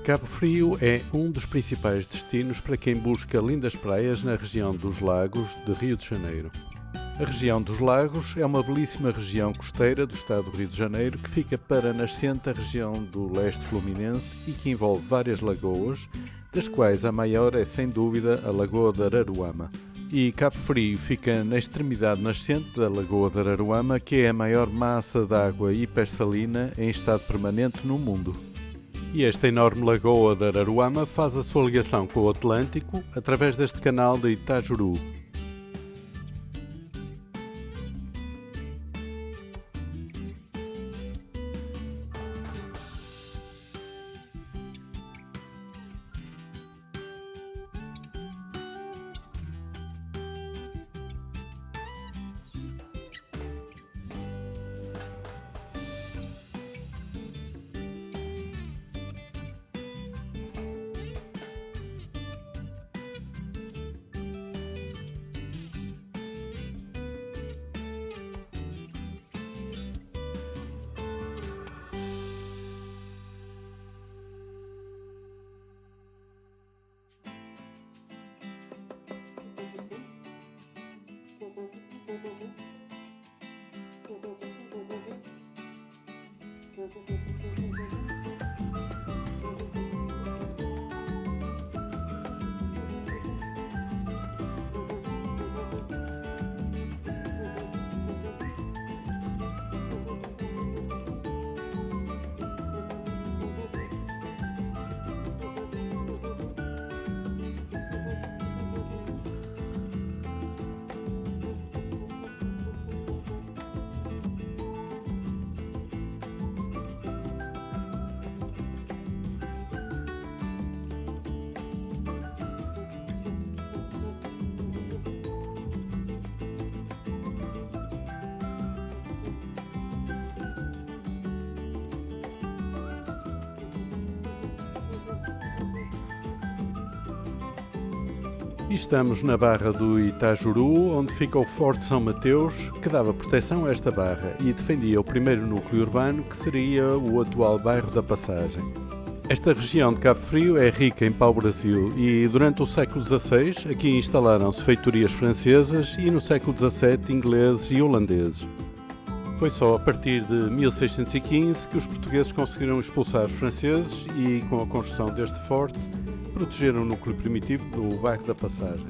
Cabo Frio é um dos principais destinos para quem busca lindas praias na região dos Lagos de Rio de Janeiro. A região dos Lagos é uma belíssima região costeira do estado do Rio de Janeiro que fica para nascente da região do leste fluminense e que envolve várias lagoas, das quais a maior é sem dúvida a Lagoa de Araruama. E Cabo Frio fica na extremidade nascente da Lagoa de Araruama, que é a maior massa de água hipersalina em estado permanente no mundo. E esta enorme lagoa de Araruama faz a sua ligação com o Atlântico através deste canal de Itajuru. E estamos na Barra do Itajuru, onde fica o Forte São Mateus, que dava proteção a esta barra e defendia o primeiro núcleo urbano, que seria o atual bairro da Passagem. Esta região de Cabo Frio é rica em pau-brasil e durante o século XVI aqui instalaram-se feitorias francesas e no século XVII ingleses e holandeses. Foi só a partir de 1615 que os portugueses conseguiram expulsar os franceses e, com a construção deste forte, protegeram o núcleo primitivo do bairro da Passagem.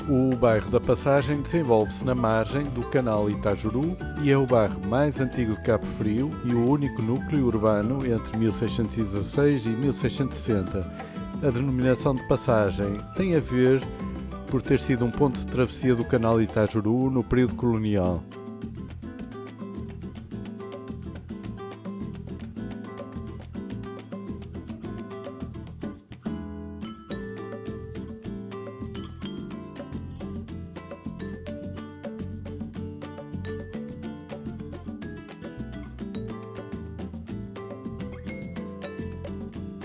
O bairro da Passagem desenvolve-se na margem do canal Itajuru e é o bairro mais antigo de Cabo Frio e o único núcleo urbano entre 1616 e 1660. A denominação de Passagem tem a ver por ter sido um ponto de travessia do canal Itajuru no período colonial.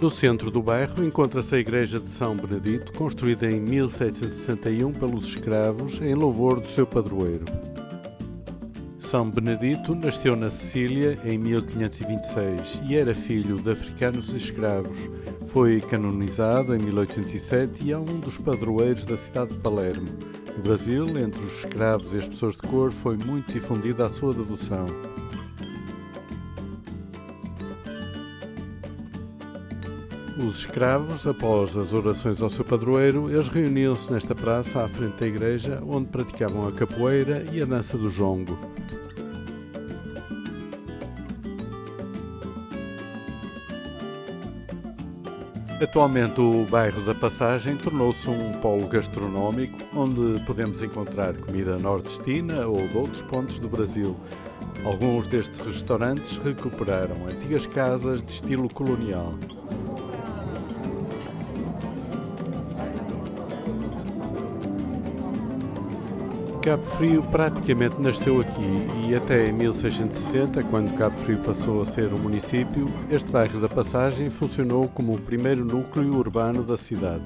No centro do bairro encontra-se a Igreja de São Benedito, construída em 1761 pelos escravos em louvor do seu padroeiro. São Benedito nasceu na Sicília em 1526 e era filho de africanos e escravos. Foi canonizado em 1807 e é um dos padroeiros da cidade de Palermo. No Brasil, entre os escravos e as pessoas de cor, foi muito difundida a sua devoção. Os escravos, após as orações ao seu padroeiro, eles reuniam-se nesta praça à frente da igreja, onde praticavam a capoeira e a dança do jongo. Atualmente o bairro da Passagem tornou-se um polo gastronómico, onde podemos encontrar comida nordestina ou de outros pontos do Brasil. Alguns destes restaurantes recuperaram antigas casas de estilo colonial. Cabo Frio praticamente nasceu aqui e até em 1660, quando Cabo Frio passou a ser um município, este bairro da Passagem funcionou como o primeiro núcleo urbano da cidade.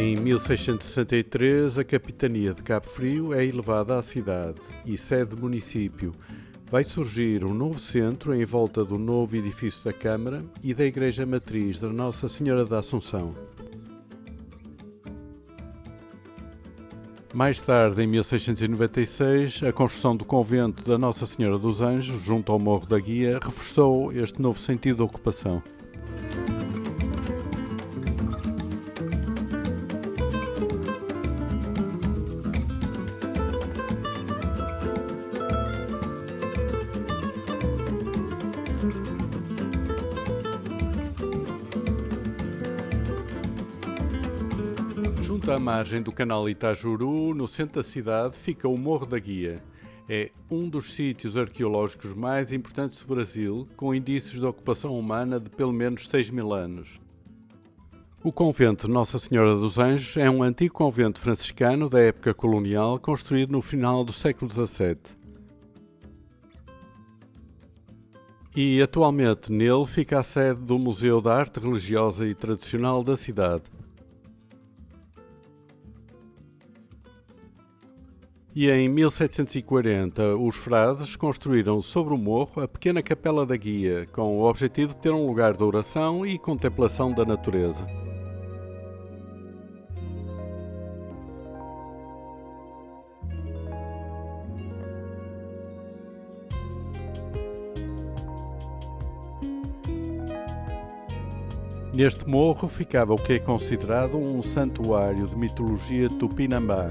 Em 1663, a capitania de Cabo Frio é elevada à cidade e sede município. Vai surgir um novo centro em volta do novo edifício da Câmara e da Igreja Matriz da Nossa Senhora da Assunção. Mais tarde, em 1696, a construção do convento da Nossa Senhora dos Anjos, junto ao Morro da Guia, reforçou este novo sentido de ocupação. Junto à margem do canal Itajuru, no centro da cidade, fica o Morro da Guia. É um dos sítios arqueológicos mais importantes do Brasil, com indícios de ocupação humana de pelo menos 6.000 anos. O convento de Nossa Senhora dos Anjos é um antigo convento franciscano da época colonial, construído no final do século XVII. E atualmente nele fica a sede do Museu da Arte Religiosa e Tradicional da cidade. E em 1740, os frades construíram sobre o morro a pequena Capela da Guia, com o objetivo de ter um lugar de oração e contemplação da natureza. Neste morro ficava o que é considerado um santuário de mitologia tupinambá,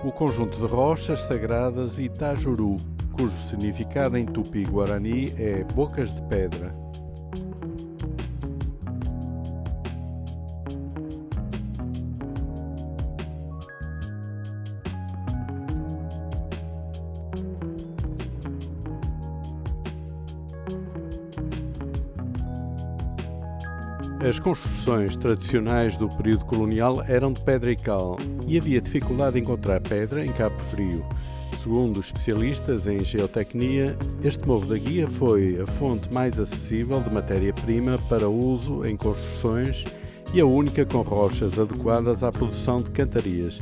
o conjunto de rochas sagradas Itajuru, cujo significado em tupi-guarani é bocas de pedra. As construções tradicionais do período colonial eram de pedra e cal e havia dificuldade em encontrar pedra em Cabo Frio. Segundo os especialistas em geotecnia, este Morro da Guia foi a fonte mais acessível de matéria-prima para uso em construções e a única com rochas adequadas à produção de cantarias.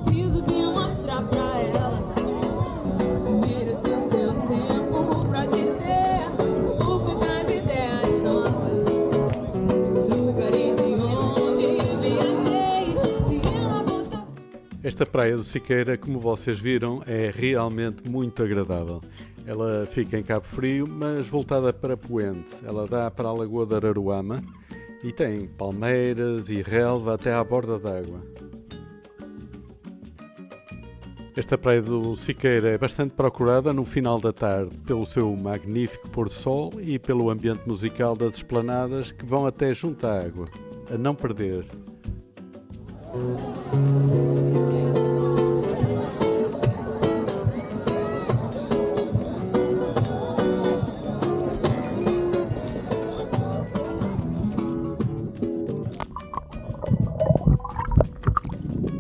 Preciso demonstrar pra ela merecer seu tempo pra dizer o que das ideias nossas. Sugarei de onde viajei. Se ela botar. Esta praia do Siqueira, como vocês viram, é realmente muito agradável. Ela fica em Cabo Frio, mas voltada para Poente. Ela dá para a Lagoa de Araruama e tem palmeiras e relva até à borda d'água. Esta praia do Siqueira é bastante procurada no final da tarde pelo seu magnífico pôr-do-sol e pelo ambiente musical das esplanadas que vão até junto à água. A não perder.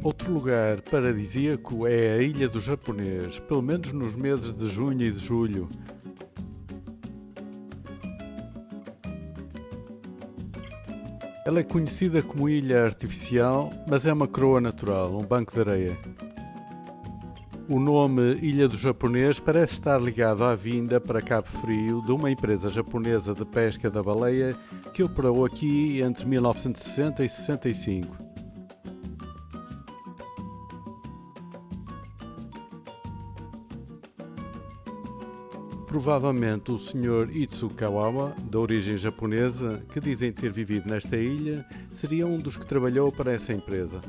Outro lugar paradisíaco é a Ilha do Japonês, pelo menos nos meses de junho e de julho. Ela é conhecida como ilha artificial, mas é uma coroa natural, um banco de areia. O nome Ilha do Japonês parece estar ligado à vinda para Cabo Frio de uma empresa japonesa de pesca da baleia que operou aqui entre 1960 e 65. Provavelmente o Sr. Itsu Kawawa, de origem japonesa, que dizem ter vivido nesta ilha, seria um dos que trabalhou para essa empresa.